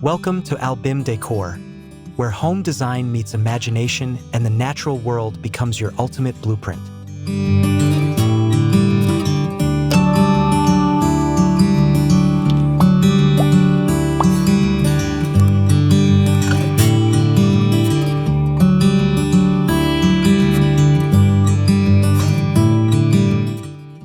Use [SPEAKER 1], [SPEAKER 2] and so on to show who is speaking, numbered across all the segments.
[SPEAKER 1] Welcome to AL-BIM DECOR, where home design meets imagination and the natural world becomes your ultimate blueprint.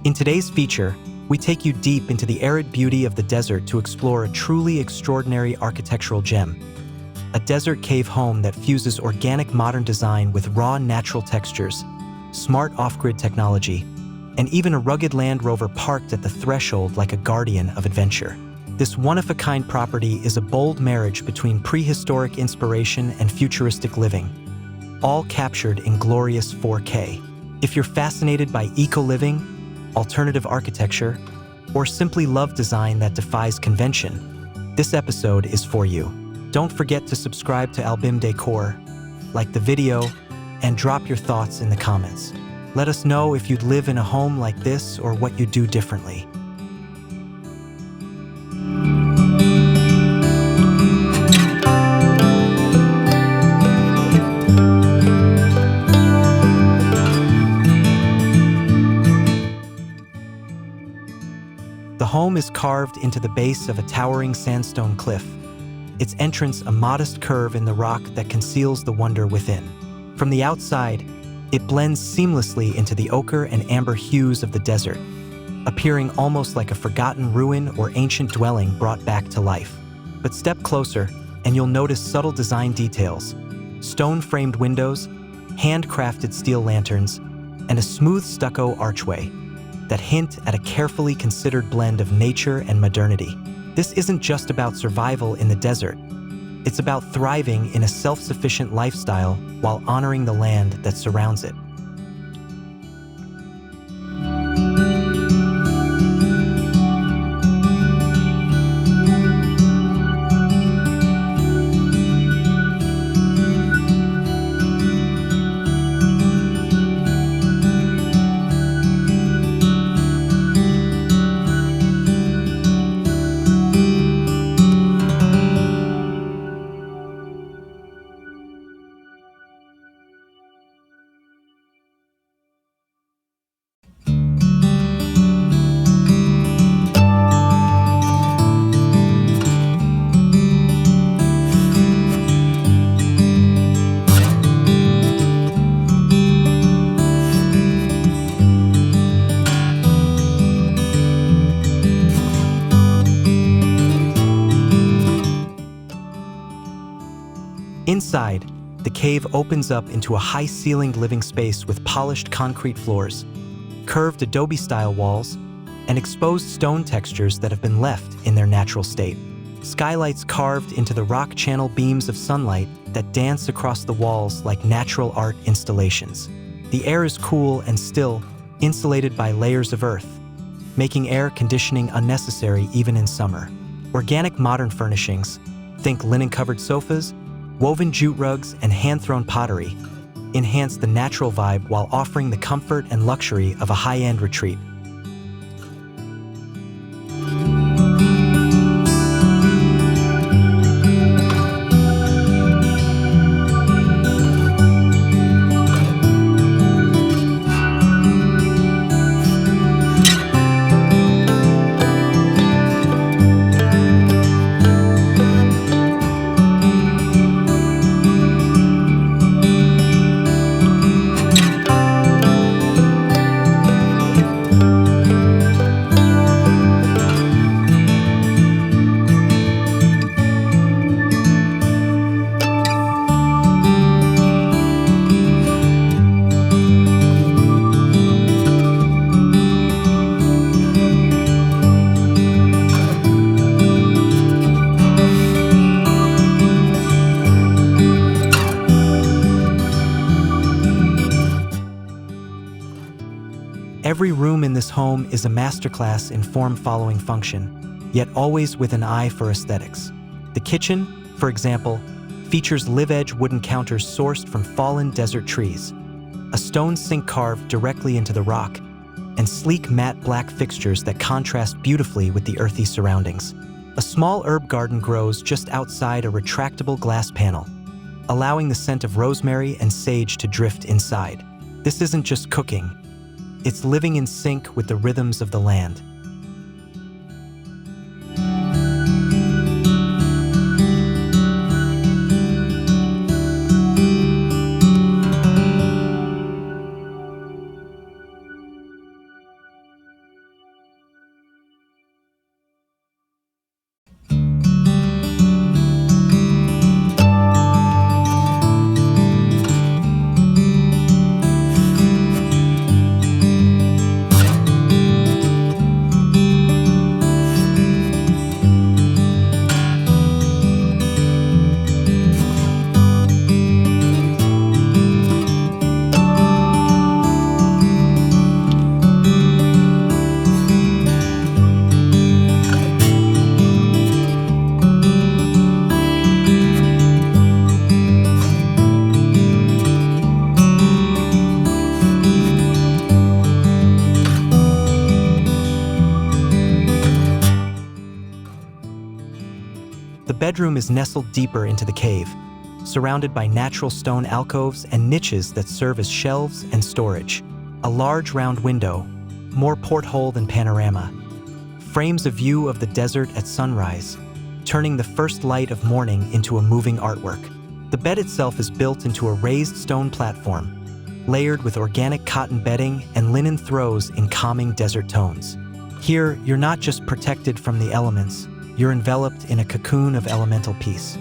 [SPEAKER 1] In today's feature, we take you deep into the arid beauty of the desert to explore a truly extraordinary architectural gem. A desert cave home that fuses organic modern design with raw natural textures, smart off-grid technology, and even a rugged Land Rover parked at the threshold like a guardian of adventure. This one-of-a-kind property is a bold marriage between prehistoric inspiration and futuristic living, all captured in glorious 4K. If you're fascinated by eco-living, alternative architecture, or simply love design that defies convention, this episode is for you. Don't forget to subscribe to AL-BIM DECOR, like the video, and drop your thoughts in the comments. Let us know if you'd live in a home like this or what you'd do differently. The home is carved into the base of a towering sandstone cliff, its entrance a modest curve in the rock that conceals the wonder within. From the outside, it blends seamlessly into the ochre and amber hues of the desert, appearing almost like a forgotten ruin or ancient dwelling brought back to life. But step closer, and you'll notice subtle design details: stone-framed windows, handcrafted steel lanterns, and a smooth stucco archway that hint at a carefully considered blend of nature and modernity. This isn't just about survival in the desert. It's about thriving in a self-sufficient lifestyle while honoring the land that surrounds it. Inside, the cave opens up into a high-ceilinged living space with polished concrete floors, curved adobe-style walls, and exposed stone textures that have been left in their natural state. Skylights carved into the rock channel beams of sunlight that dance across the walls like natural art installations. The air is cool and still, insulated by layers of earth, making air conditioning unnecessary even in summer. Organic modern furnishings, think linen-covered sofas, woven jute rugs, and hand-thrown pottery, enhance the natural vibe while offering the comfort and luxury of a high-end retreat. Every room in this home is a masterclass in form-following function, yet always with an eye for aesthetics. The kitchen, for example, features live-edge wooden counters sourced from fallen desert trees, a stone sink carved directly into the rock, and sleek matte black fixtures that contrast beautifully with the earthy surroundings. A small herb garden grows just outside a retractable glass panel, allowing the scent of rosemary and sage to drift inside. This isn't just cooking, it's living in sync with the rhythms of the land. The bedroom is nestled deeper into the cave, surrounded by natural stone alcoves and niches that serve as shelves and storage. A large round window, more porthole than panorama, frames a view of the desert at sunrise, turning the first light of morning into a moving artwork. The bed itself is built into a raised stone platform, layered with organic cotton bedding and linen throws in calming desert tones. Here, you're not just protected from the elements, you're enveloped in a cocoon of elemental peace.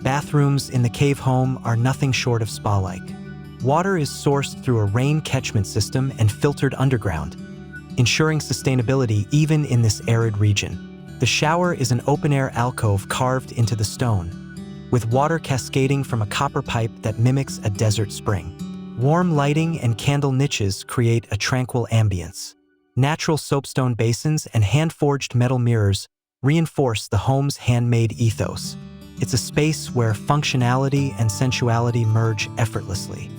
[SPEAKER 1] Bathrooms in the cave home are nothing short of spa-like. Water is sourced through a rain catchment system and filtered underground, ensuring sustainability even in this arid region. The shower is an open-air alcove carved into the stone, with water cascading from a copper pipe that mimics a desert spring. Warm lighting and candle niches create a tranquil ambience. Natural soapstone basins and hand-forged metal mirrors reinforce the home's handmade ethos. It's a space where functionality and sensuality merge effortlessly.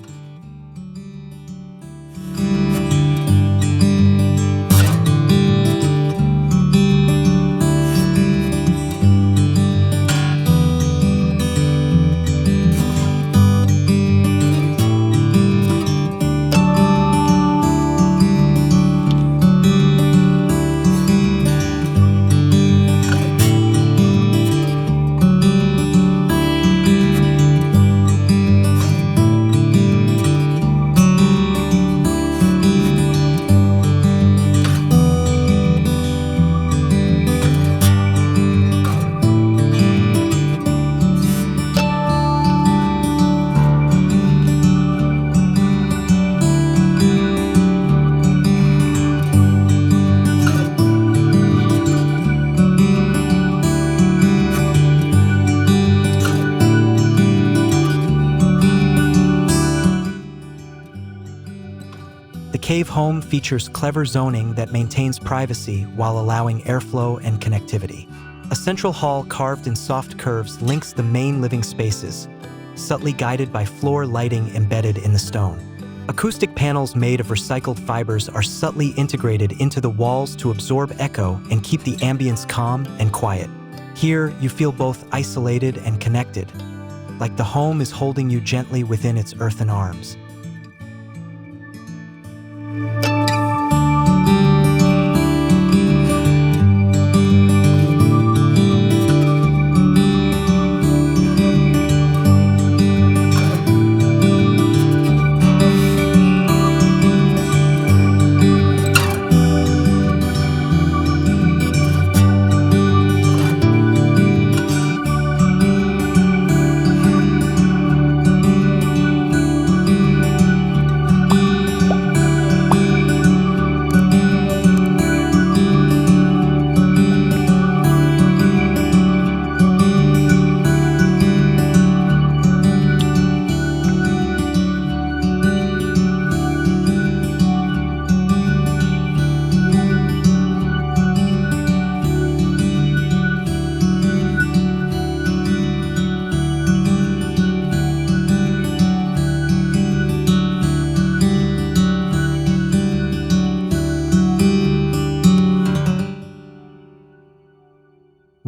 [SPEAKER 1] The cave home features clever zoning that maintains privacy while allowing airflow and connectivity. A central hall carved in soft curves links the main living spaces, subtly guided by floor lighting embedded in the stone. Acoustic panels made of recycled fibers are subtly integrated into the walls to absorb echo and keep the ambience calm and quiet. Here, you feel both isolated and connected, like the home is holding you gently within its earthen arms.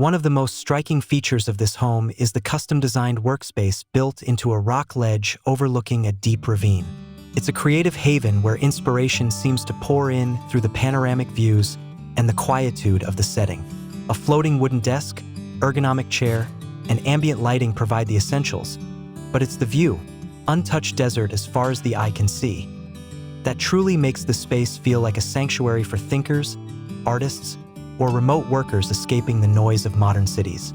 [SPEAKER 1] One of the most striking features of this home is the custom-designed workspace built into a rock ledge overlooking a deep ravine. It's a creative haven where inspiration seems to pour in through the panoramic views and the quietude of the setting. A floating wooden desk, ergonomic chair, and ambient lighting provide the essentials, but it's the view, untouched desert as far as the eye can see, that truly makes the space feel like a sanctuary for thinkers, artists, or remote workers escaping the noise of modern cities.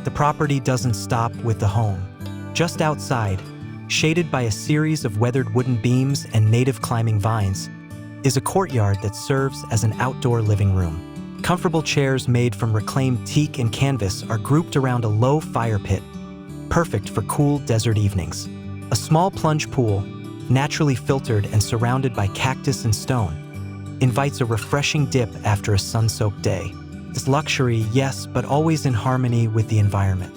[SPEAKER 1] The property doesn't stop with the home. Just outside, shaded by a series of weathered wooden beams and native climbing vines, is a courtyard that serves as an outdoor living room. Comfortable chairs made from reclaimed teak and canvas are grouped around a low fire pit, perfect for cool desert evenings. A small plunge pool, naturally filtered and surrounded by cactus and stone, invites a refreshing dip after a sun-soaked day. It's luxury, yes, but always in harmony with the environment.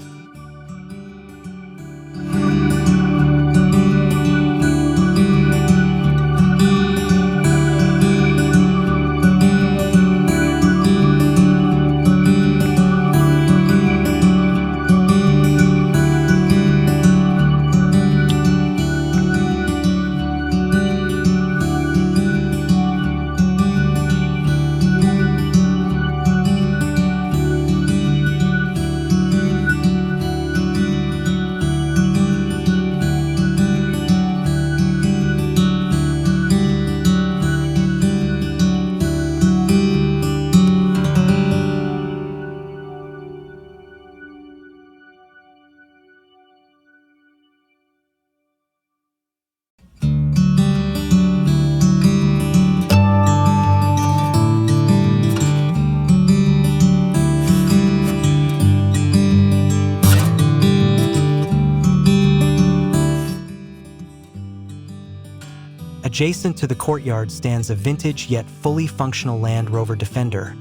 [SPEAKER 1] Adjacent to the courtyard stands a vintage yet fully functional Land Rover Defender,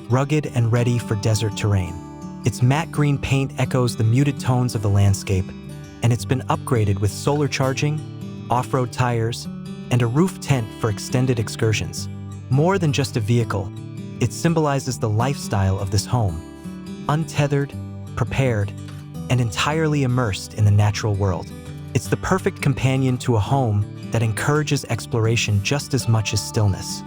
[SPEAKER 1] rugged and ready for desert terrain. Its matte green paint echoes the muted tones of the landscape, and it's been upgraded with solar charging, off-road tires, and a roof tent for extended excursions. More than just a vehicle, it symbolizes the lifestyle of this home, untethered, prepared, and entirely immersed in the natural world. It's the perfect companion to a home that encourages exploration just as much as stillness.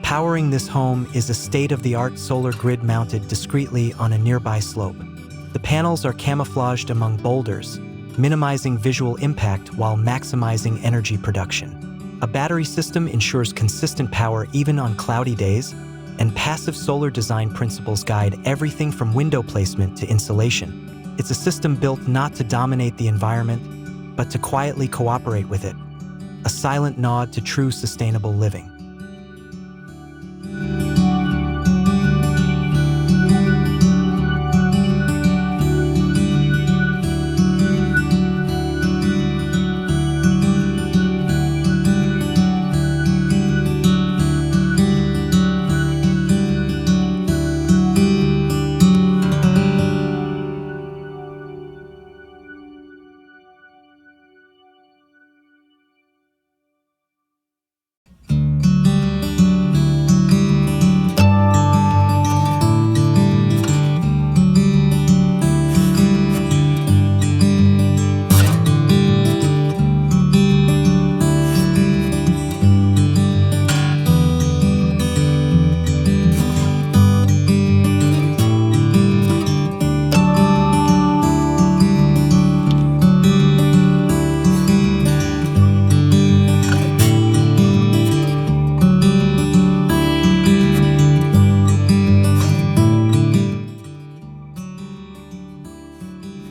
[SPEAKER 1] Powering this home is a state-of-the-art solar grid mounted discreetly on a nearby slope. The panels are camouflaged among boulders, minimizing visual impact while maximizing energy production. A battery system ensures consistent power even on cloudy days, and passive solar design principles guide everything from window placement to insulation. It's a system built not to dominate the environment, but to quietly cooperate with it. A silent nod to true sustainable living.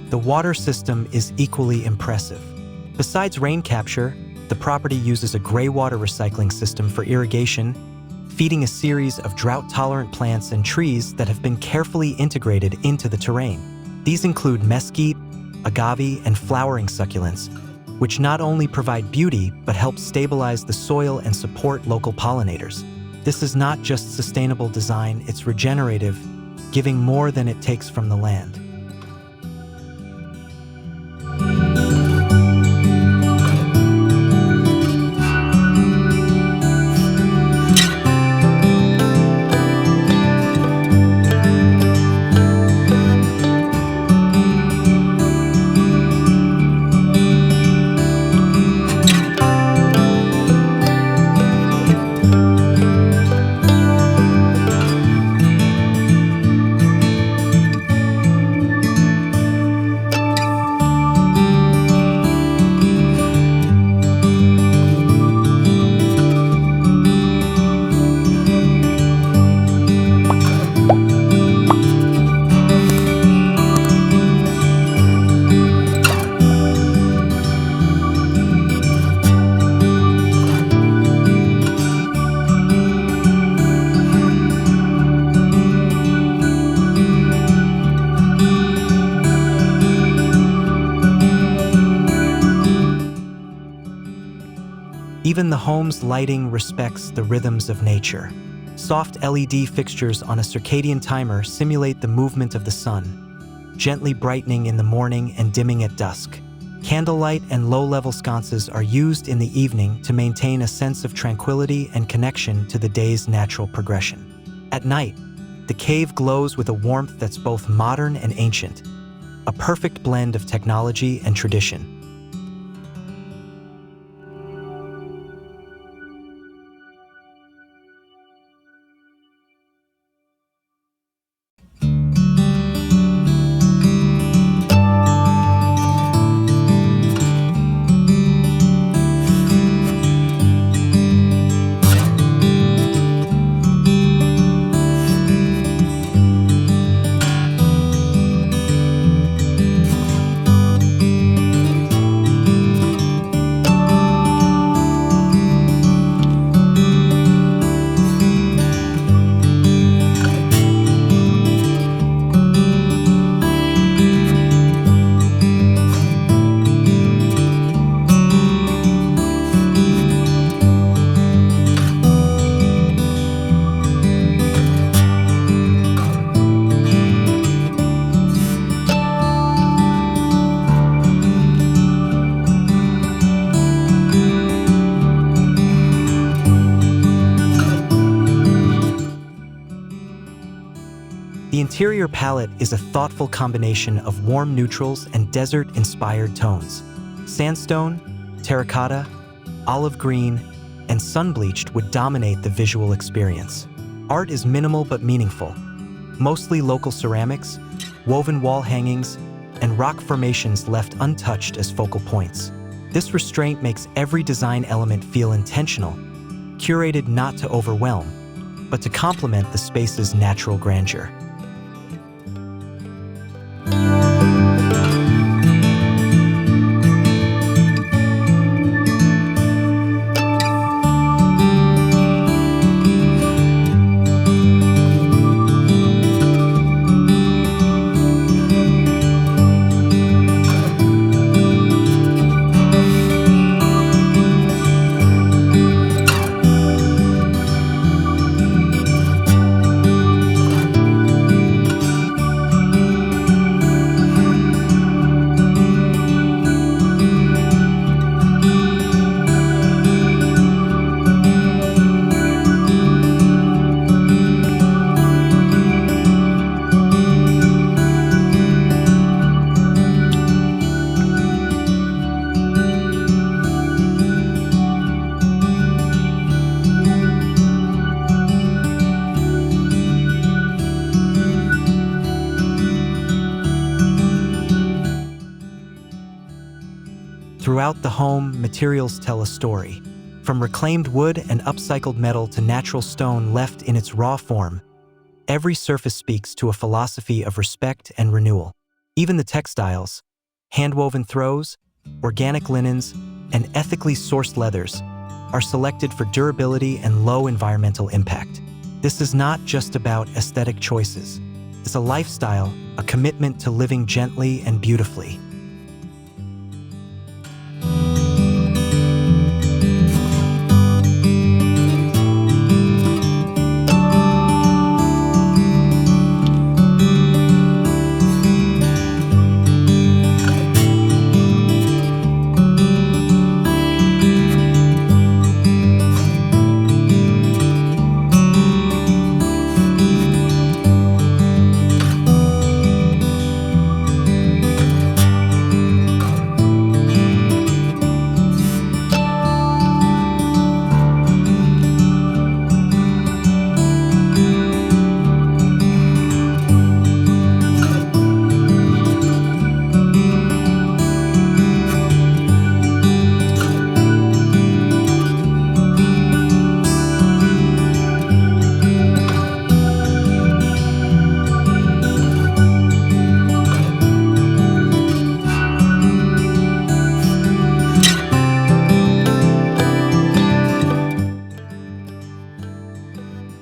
[SPEAKER 1] The water system is equally impressive. Besides rain capture, the property uses a gray water recycling system for irrigation, feeding a series of drought-tolerant plants and trees that have been carefully integrated into the terrain. These include mesquite, agave, and flowering succulents, which not only provide beauty but help stabilize the soil and support local pollinators. This is not just sustainable design, it's regenerative, giving more than it takes from the land. Even the home's lighting respects the rhythms of nature. Soft LED fixtures on a circadian timer simulate the movement of the sun, gently brightening in the morning and dimming at dusk. Candlelight and low-level sconces are used in the evening to maintain a sense of tranquility and connection to the day's natural progression. At night, the cave glows with a warmth that's both modern and ancient, a perfect blend of technology and tradition. The interior palette is a thoughtful combination of warm neutrals and desert-inspired tones. Sandstone, terracotta, olive green, and sun-bleached would dominate the visual experience. Art is minimal but meaningful. Mostly local ceramics, woven wall hangings, and rock formations left untouched as focal points. This restraint makes every design element feel intentional, curated not to overwhelm, but to complement the space's natural grandeur. Throughout the home, materials tell a story. From reclaimed wood and upcycled metal to natural stone left in its raw form, every surface speaks to a philosophy of respect and renewal. Even the textiles, hand-woven throws, organic linens, and ethically sourced leathers are selected for durability and low environmental impact. This is not just about aesthetic choices. It's a lifestyle, a commitment to living gently and beautifully.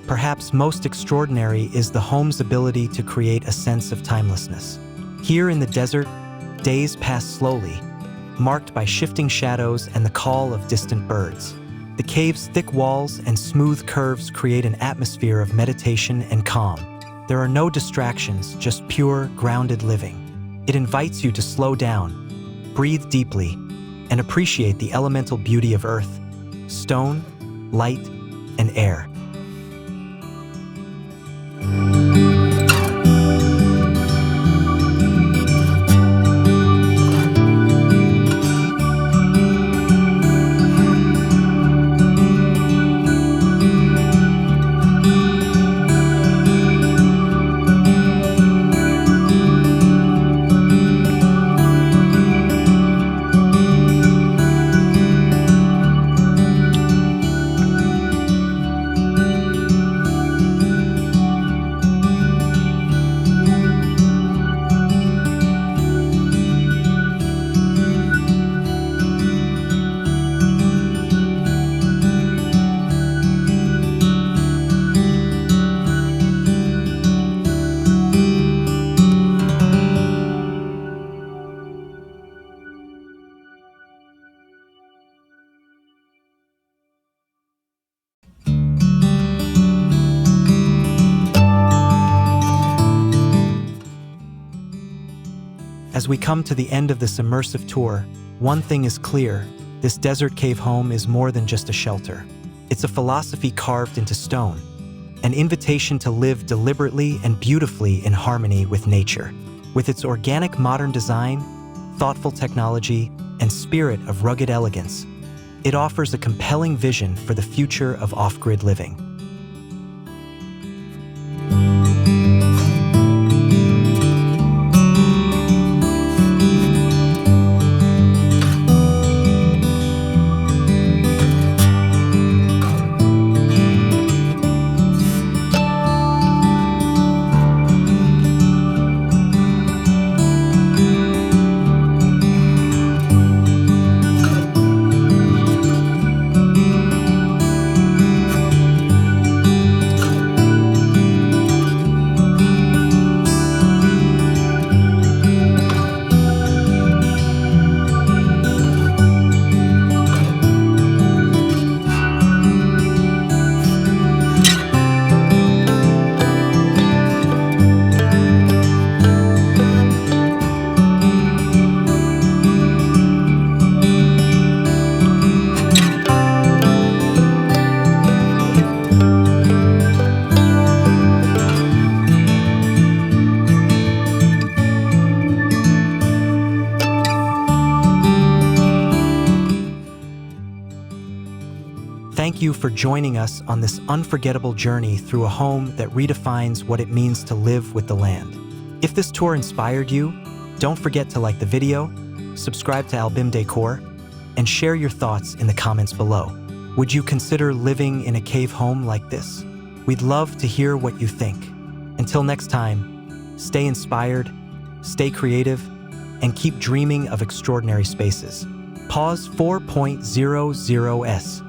[SPEAKER 1] Perhaps most extraordinary is the home's ability to create a sense of timelessness. Here in the desert, days pass slowly, marked by shifting shadows and the call of distant birds. The cave's thick walls and smooth curves create an atmosphere of meditation and calm. There are no distractions, just pure, grounded living. It invites you to slow down, breathe deeply, and appreciate the elemental beauty of earth, stone, light, and air. As we come to the end of this immersive tour, one thing is clear: this desert cave home is more than just a shelter. It's a philosophy carved into stone, an invitation to live deliberately and beautifully in harmony with nature. With its organic modern design, thoughtful technology, and spirit of rugged elegance, it offers a compelling vision for the future of off-grid living. Thank you for joining us on this unforgettable journey through a home that redefines what it means to live with the land. If this tour inspired you, don't forget to like the video, subscribe to AL-BIM Decor, and share your thoughts in the comments below. Would you consider living in a cave home like this? We'd love to hear what you think. Until next time, stay inspired, stay creative, and keep dreaming of extraordinary spaces. Pause 4.00s.